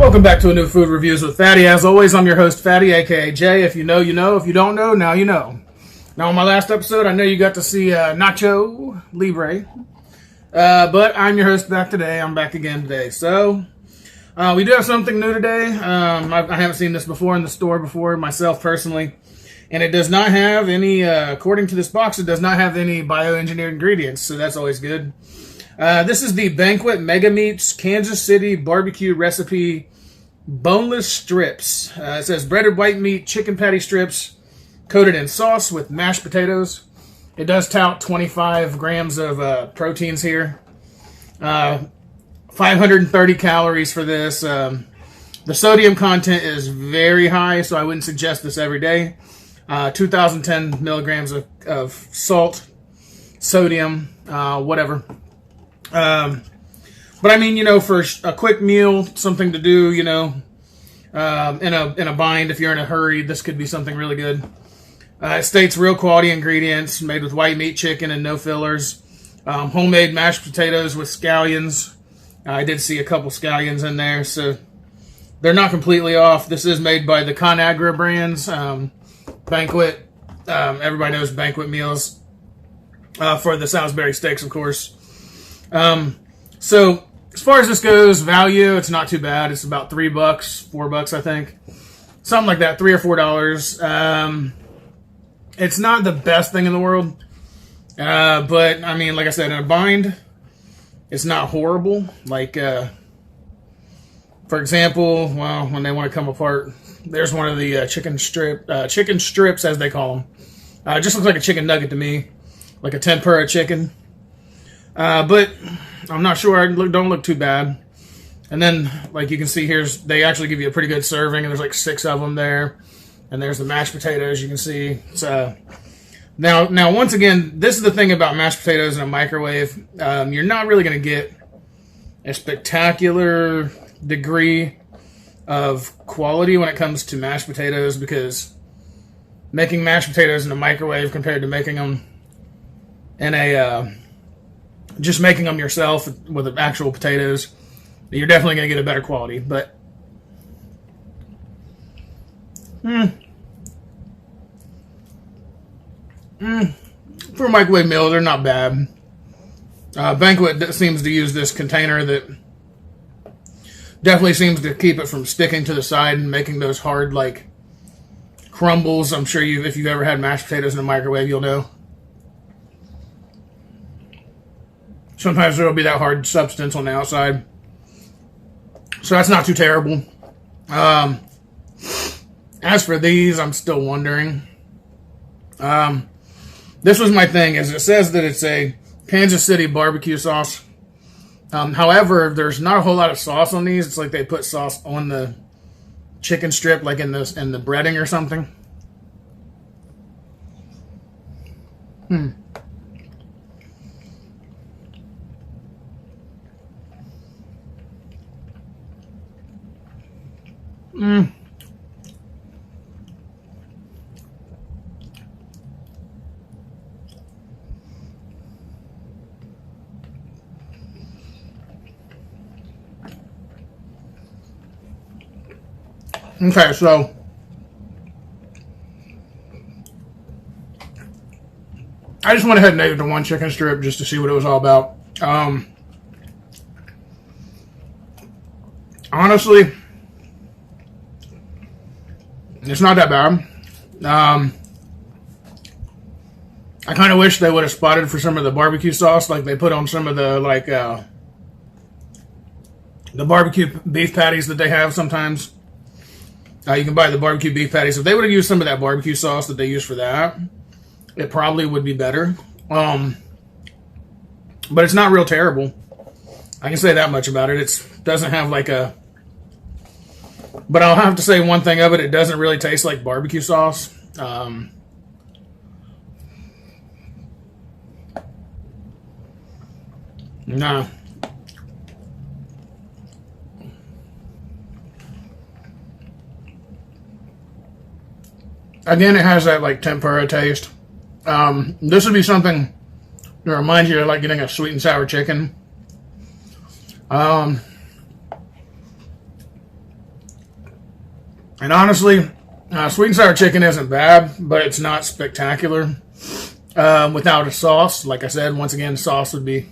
Welcome back to a new Food Reviews with Fatty. As always, I'm your host, Fatty, aka Jay. If you know, you know. If you don't know, now you know. Now, on my last episode, I know you got to see Nacho Libre. But I'm your host back today. I'm back again today. So, we do have something new today. I haven't seen this before in the store before, myself personally. And it does not have any, according to this box, it does not have any bioengineered ingredients. So that's always good. This is the Banquet Mega Meats Kansas City Barbecue Recipe Boneless Strips. It says breaded white meat chicken patty strips coated in sauce with mashed potatoes. It does tout 25 grams of proteins here. 530 calories for this. The sodium content is very high, so I wouldn't suggest this every day. 2,010 milligrams of salt, sodium, whatever. But I mean, you know, for a quick meal, something to do, you know, in a bind, if you're in a hurry, this could be something really good. It states real quality ingredients, made with white meat, chicken, and no fillers. Homemade mashed potatoes with scallions. I did see a couple scallions in there, so they're not completely off. This is made by the ConAgra brands. Banquet, everybody knows Banquet meals for the Salisbury steaks, of course. So as far as this goes, value, it's not too bad. It's about $3, $4, I think, something like that, $3 or $4. It's not the best thing in the world, but I mean, like I said, in a bind, it's not horrible. Like, for example, well, when they want to come apart, there's one of the chicken strips, as they call them. It just looks like a chicken nugget to me, like a tempura chicken. But I'm not sure. I don't look too bad. And then, like you can see here, they actually give you a pretty good serving, and there's like 6 of them there. And there's the mashed potatoes, you can see. So now, once again, this is the thing about mashed potatoes in a microwave. You're not really going to get a spectacular degree of quality when it comes to mashed potatoes, because making mashed potatoes in a microwave compared to making them in a just making them yourself with the actual potatoes, you're definitely going to get a better quality. But for a microwave meal, they're not bad. Banquet seems to use this container that definitely seems to keep it from sticking to the side and making those hard, like, crumbles. I'm sure if you've ever had mashed potatoes in a microwave, you'll know. Sometimes there will be that hard substance on the outside. So that's not too terrible. As for these, I'm still wondering. This was my thing, is it says that it's a Kansas City barbecue sauce. However, there's not a whole lot of sauce on these. It's like they put sauce on the chicken strip, like in the breading or something. Okay, so I just went ahead and ate the one chicken strip just to see what it was all about. Honestly, it's not that bad. I kind of wish they would have spotted for some of the barbecue sauce, like they put on some of the the barbecue beef patties that they have sometimes. You can buy the barbecue beef patties. If they would have used some of that barbecue sauce that they use for that, it probably would be better. But it's not real terrible. I can say that much about it. It doesn't have like a... But I'll have to say one thing of it. It doesn't really taste like barbecue sauce. No. Again, it has that like tempura taste. This would be something that reminds you of like getting a sweet and sour chicken. And honestly, sweet and sour chicken isn't bad, but it's not spectacular without a sauce. Like I said, once again, sauce would be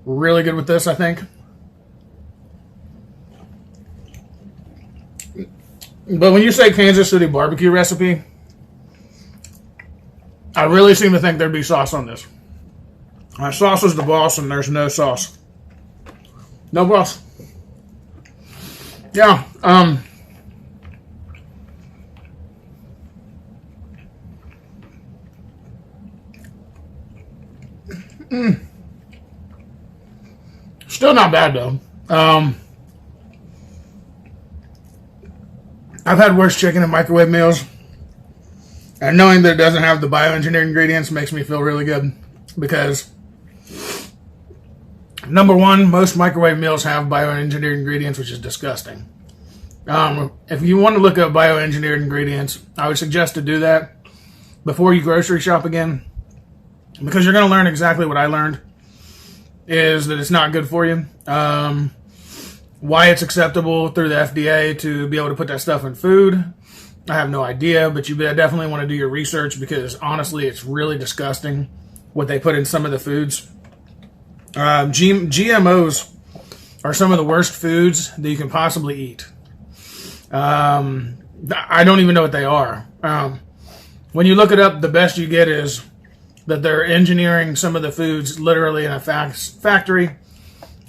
really good with this, I think. But when you say Kansas City barbecue recipe, I really seem to think there'd be sauce on this. Sauce is the boss, and there's no sauce. No boss. Yeah. Still not bad, though. I've had worse chicken in microwave meals. And knowing that it doesn't have the bioengineered ingredients makes me feel really good. Because, number one, most microwave meals have bioengineered ingredients, which is disgusting. If you want to look up bioengineered ingredients, I would suggest to do that before you grocery shop again. Because you're going to learn exactly what I learned. Is that it's not good for you. Why it's acceptable through the FDA to be able to put that stuff in food, I have no idea, but you definitely want to do your research because honestly, it's really disgusting what they put in some of the foods. GMOs are some of the worst foods that you can possibly eat. I don't even know what they are. When you look it up, the best you get is that they're engineering some of the foods literally in a factory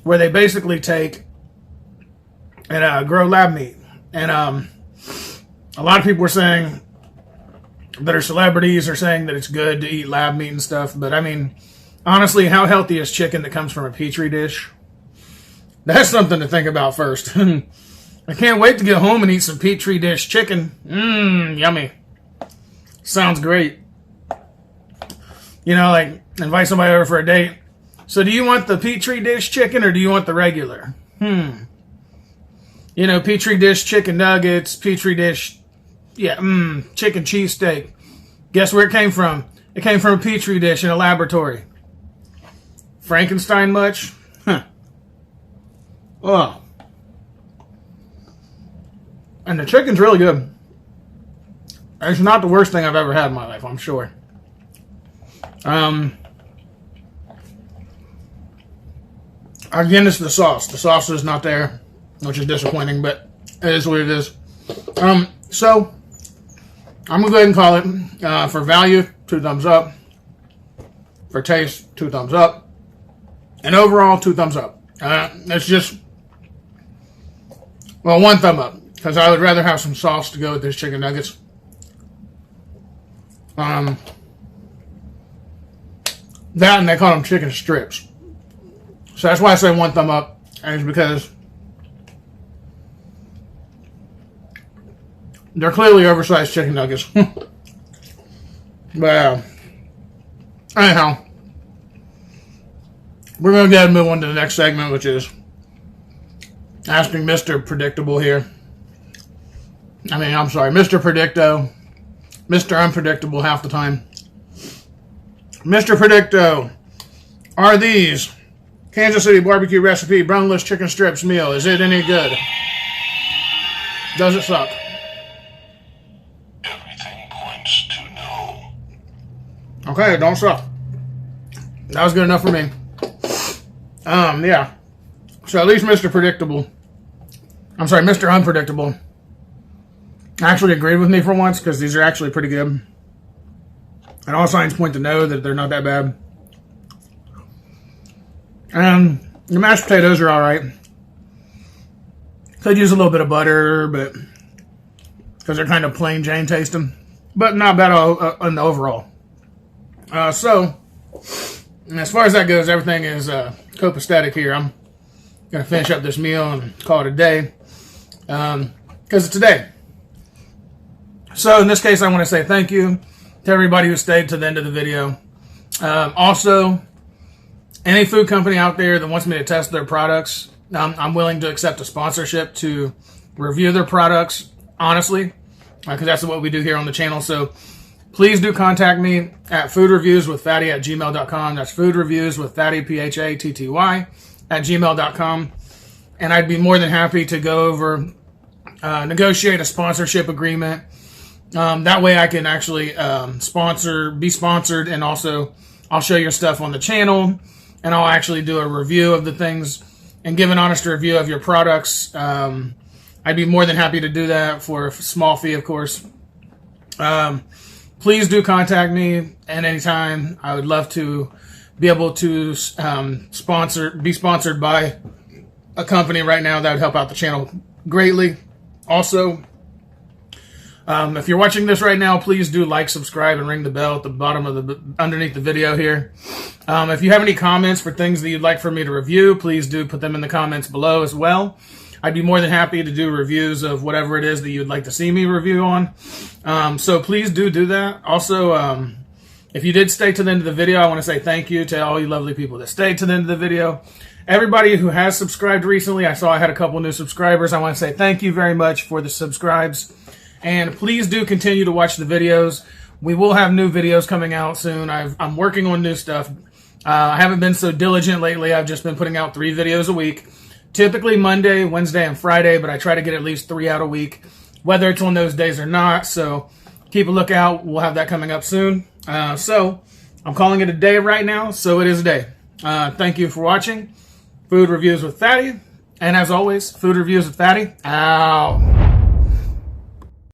where they basically take and grow lab meat. And a lot of people are saying that are celebrities are saying that it's good to eat lab meat and stuff. But I mean, honestly, how healthy is chicken that comes from a petri dish? That's something to think about first. I can't wait to get home and eat some petri dish chicken. Yummy. Sounds great. You know, like, invite somebody over for a date. So do you want the petri dish chicken or do you want the regular? You know, petri dish chicken nuggets, petri dish, chicken cheesesteak. Guess where it came from? It came from a petri dish in a laboratory. Frankenstein much? Huh. Oh. And the chicken's really good. It's not the worst thing I've ever had in my life, I'm sure. Again, it's the sauce. The sauce is not there, which is disappointing, but it is what it is. So, I'm going to go ahead and call it, for value, 2 thumbs up. For taste, 2 thumbs up. And overall, 2 thumbs up. It's just, well, 1 thumb up, because I would rather have some sauce to go with these chicken nuggets. That and they call them chicken strips. So that's why I say 1 thumb up. And it's because they're clearly oversized chicken nuggets. But anyhow, we're going to go ahead and move on to the next segment, which is asking Mr. Predictable here. Mr. Predicto. Mr. Unpredictable half the time. Mr. Predicto, are these Kansas City barbecue recipe boneless chicken strips meal, is it any good? Does it suck? Everything points to no. Okay, it don't suck. That was good enough for me. Yeah. So at least Mr. Unpredictable actually agreed with me for once, because these are actually pretty good. And all signs point to no, that they're not that bad. And the mashed potatoes are alright. Could use a little bit of butter, but because they're kind of plain Jane tasting. But not bad on the overall. So, as far as that goes, everything is copacetic here. I'm going to finish up this meal and call it a day. Because it's a day. So, in this case, I want to say thank you to everybody who stayed to the end of the video. Also, any food company out there that wants me to test their products, I'm willing to accept a sponsorship to review their products, honestly, because that's what we do here on the channel. So please do contact me at foodreviewswithfatty@gmail.com. That's foodreviewswithfatty, PHATTY, @gmail.com. And I'd be more than happy to go over negotiate a sponsorship agreement. That way I can actually be sponsored, and also I'll show your stuff on the channel, and I'll actually do a review of the things and give an honest review of your products. I'd be more than happy to do that for a small fee, of course. Please do contact me at any time. I would love to be able to be sponsored by a company right now. That would help out the channel greatly. Also, if you're watching this right now, please do like, subscribe, and ring the bell at the bottom of underneath the video here. If you have any comments for things that you'd like for me to review, please do put them in the comments below as well. I'd be more than happy to do reviews of whatever it is that you'd like to see me review on. So please do that. Also, if you did stay to the end of the video, I want to say thank you to all you lovely people that stayed to the end of the video. Everybody who has subscribed recently, I saw I had a couple new subscribers. I want to say thank you very much for the subscribes. And please do continue to watch the videos. We will have new videos coming out soon. I'm working on new stuff. I haven't been so diligent lately. I've just been putting out 3 videos a week. Typically Monday, Wednesday, and Friday, but I try to get at least 3 out a week, whether it's on those days or not. So keep a lookout. We'll have that coming up soon. So I'm calling it a day right now, so it is a day. Thank you for watching Food Reviews with Fatty. And as always, Food Reviews with Fatty, out.